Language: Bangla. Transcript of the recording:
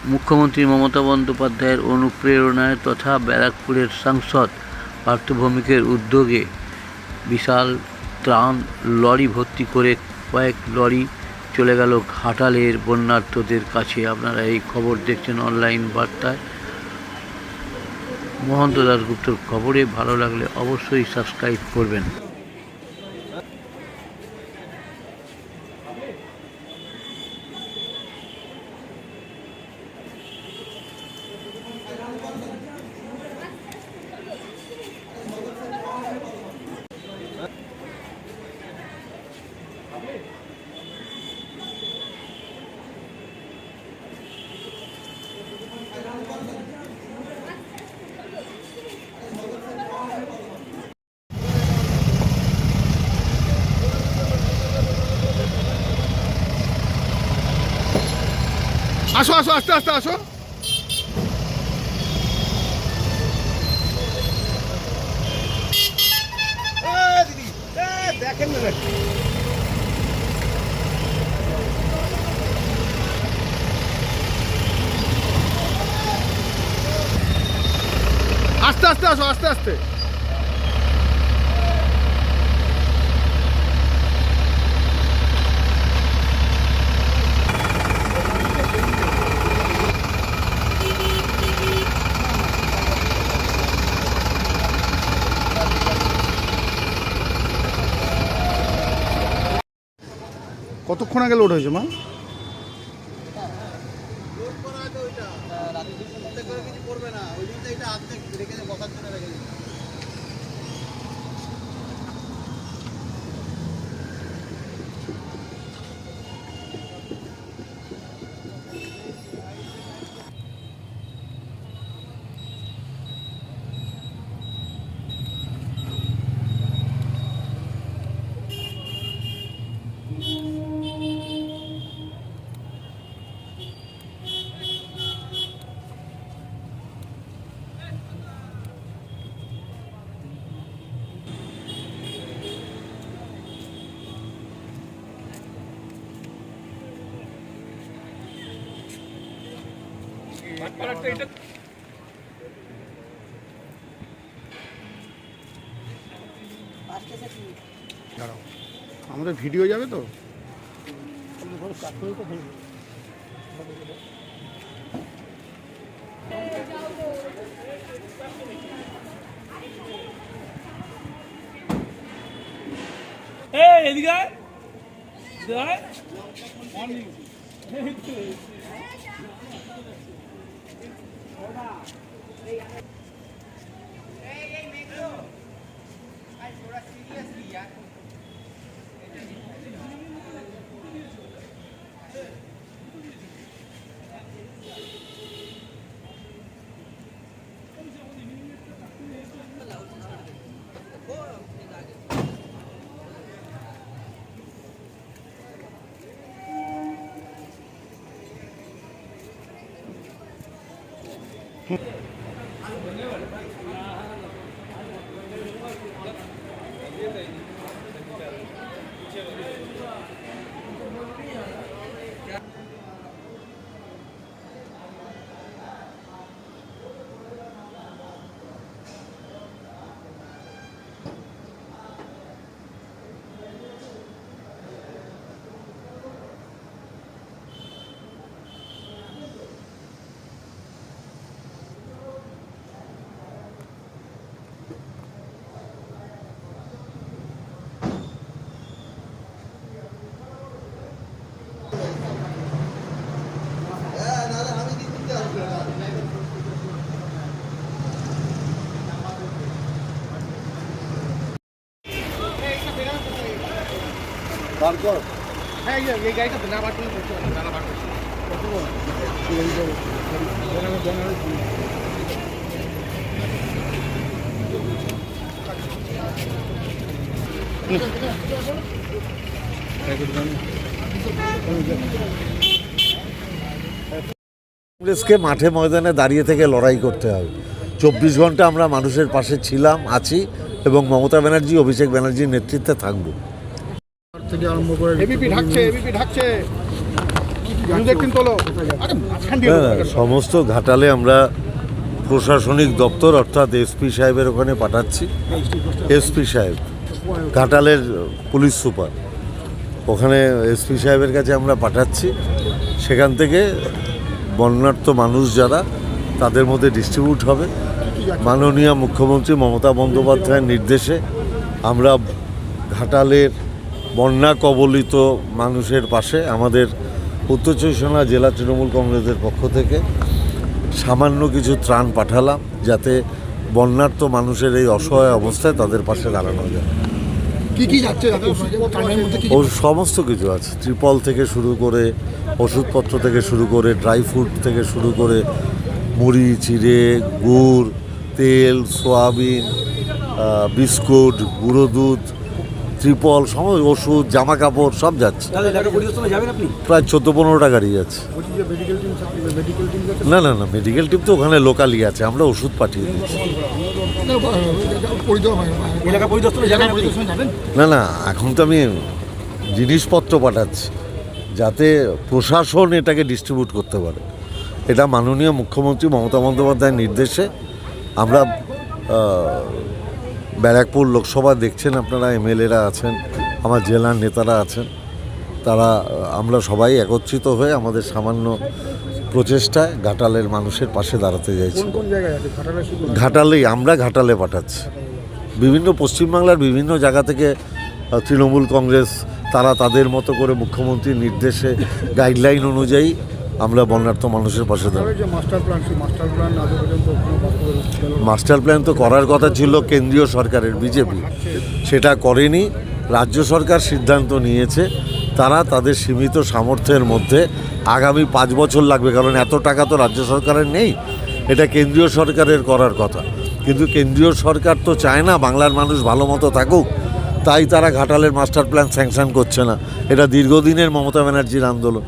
মুখ্যমন্ত্রী মমতা বন্দ্যোপাধ্যায়ের অনুপ্রেরণায় তথা ব্যারাকপুরের সাংসদ পার্থ ভৌমিকের উদ্যোগে বিশাল ত্রাণ লরি ভর্তি করে কয়েক লরি চলে গেল ঘাটালের বন্যার্তদের কাছে। আপনারা এই খবর দেখছেন অনলাইন বার্তায়। মহন্ত দাশগুপ্তর খবরে ভালো লাগলে অবশ্যই সাবস্ক্রাইব করবেন। আসো আসো আস্তে আস্তে আসো। দিদি দেখেন না নাকি আস্তে আস্তে আসো আস্তে আস্তে। কতক্ষণ আগে লোড হয়েছে মা? আমাদের ভিডিও যাবে তো। এদিকে হ্যাঁ এই গাড়িটা না বার করলে করতে পারবো না বার করছি কংগ্রেসকে মাঠে ময়দানে দাঁড়িয়ে থেকে লড়াই করতে হবে। 24 ঘন্টা আমরা মানুষের পাশে ছিলাম, আছি এবং মমতা ব্যানার্জি, অভিষেক ব্যানার্জির নেতৃত্বে থাকবো। থেকে আরম্ভ করে এবিপি ঢাকছে একদিন তোলো আরে মাঝখান দিয়ে না, না, সমস্ত ঘাটালে আমরা প্রশাসনিক দপ্তর অর্থাৎ এসপি সাহেবের ওখানে পাঠাচ্ছি। এসপি সাহেব ঘাটালের পুলিশ সুপার, ওখানে এসপি সাহেবের কাছে আমরা পাঠাচ্ছি। সেখান থেকে বন্যার্ত মানুষ যারা তাদের মধ্যে ডিস্ট্রিবিউট হবে। মাননীয় মুখ্যমন্ত্রী মমতা বন্দ্যোপাধ্যায়ের নির্দেশে আমরা ঘাটালের বন্যা কবলিত মানুষের পাশে আমাদের উত্তর চব্বিশ পরগনা জেলা তৃণমূল কংগ্রেসের পক্ষ থেকে সামান্য কিছু ত্রাণ পাঠালাম, যাতে বন্যার্ত মানুষের এই অসহায় অবস্থায় তাদের পাশে দাঁড়ানো যায়। কি কি যাচ্ছে দাদা ত্রাণের মধ্যে? ওর সমস্ত কিছু আছে, ত্রিপল থেকে শুরু করে ওষুধপত্র থেকে শুরু করে ড্রাই ফ্রুট থেকে শুরু করে মুড়ি, চিড়ে, গুড়, তেল, সয়াবিন, বিস্কুট, গুঁড়ো দুধ, ত্রিপল, সমস্ত ওষুধ, জামা কাপড় সব যাচ্ছে। প্রায় 14-15টা গাড়ি যাচ্ছে। না না না, মেডিকেল টিম তো ওখানে লোকালই আছে, আমরা ওষুধ পাঠিয়ে দিচ্ছি। না না, এখন তো আমি জিনিসপত্র পাঠাচ্ছি যাতে প্রশাসন এটাকে ডিস্ট্রিবিউট করতে পারে। এটা মাননীয় মুখ্যমন্ত্রী মমতা বন্দ্যোপাধ্যায়ের নির্দেশে আমরা ব্যারাকপুর লোকসভা দেখছেন আপনারা, এমএলএরা আছেন, আমার জেলার নেতারা আছেন, তারা আমরা সবাই একত্রিত হয়ে আমাদের সামান্য প্রচেষ্টায় ঘাটালের মানুষের পাশে দাঁড়াতে চাইছি। কোন জায়গায় আছে ঘাটালে? শুধু ঘাটালেই, আমরা ঘাটালে পাঠাচ্ছি। বিভিন্ন পশ্চিমবাংলার বিভিন্ন জায়গা থেকে তৃণমূল কংগ্রেস তারা তাদের মতো করে মুখ্যমন্ত্রীর নির্দেশে গাইডলাইন অনুযায়ী আমরা বন্যার্ত মানুষের পাশে দাঁড়াই। যে মাস্টার প্ল্যান, সেই মাস্টার প্ল্যান আজ পর্যন্ত কোনো বাস্তবায়ন হলো না। মাস্টার প্ল্যান তো করার কথা ছিল কেন্দ্রীয় সরকারের, বিজেপি সেটা করেনি। রাজ্য সরকার সিদ্ধান্ত নিয়েছে তারা তাদের সীমিত সামর্থ্যের মধ্যে আগামী 5 বছর লাগবে, কারণ এত টাকা তো রাজ্য সরকারের নেই, এটা কেন্দ্রীয় সরকারের করার কথা। কিন্তু কেন্দ্রীয় সরকার তো চায় না বাংলার মানুষ ভালো মতো থাকুক, তাই তারা ঘাটালের মাস্টার প্ল্যান স্যাংশন করছে না। এটা দীর্ঘদিনের মমতা ব্যানার্জির আন্দোলন।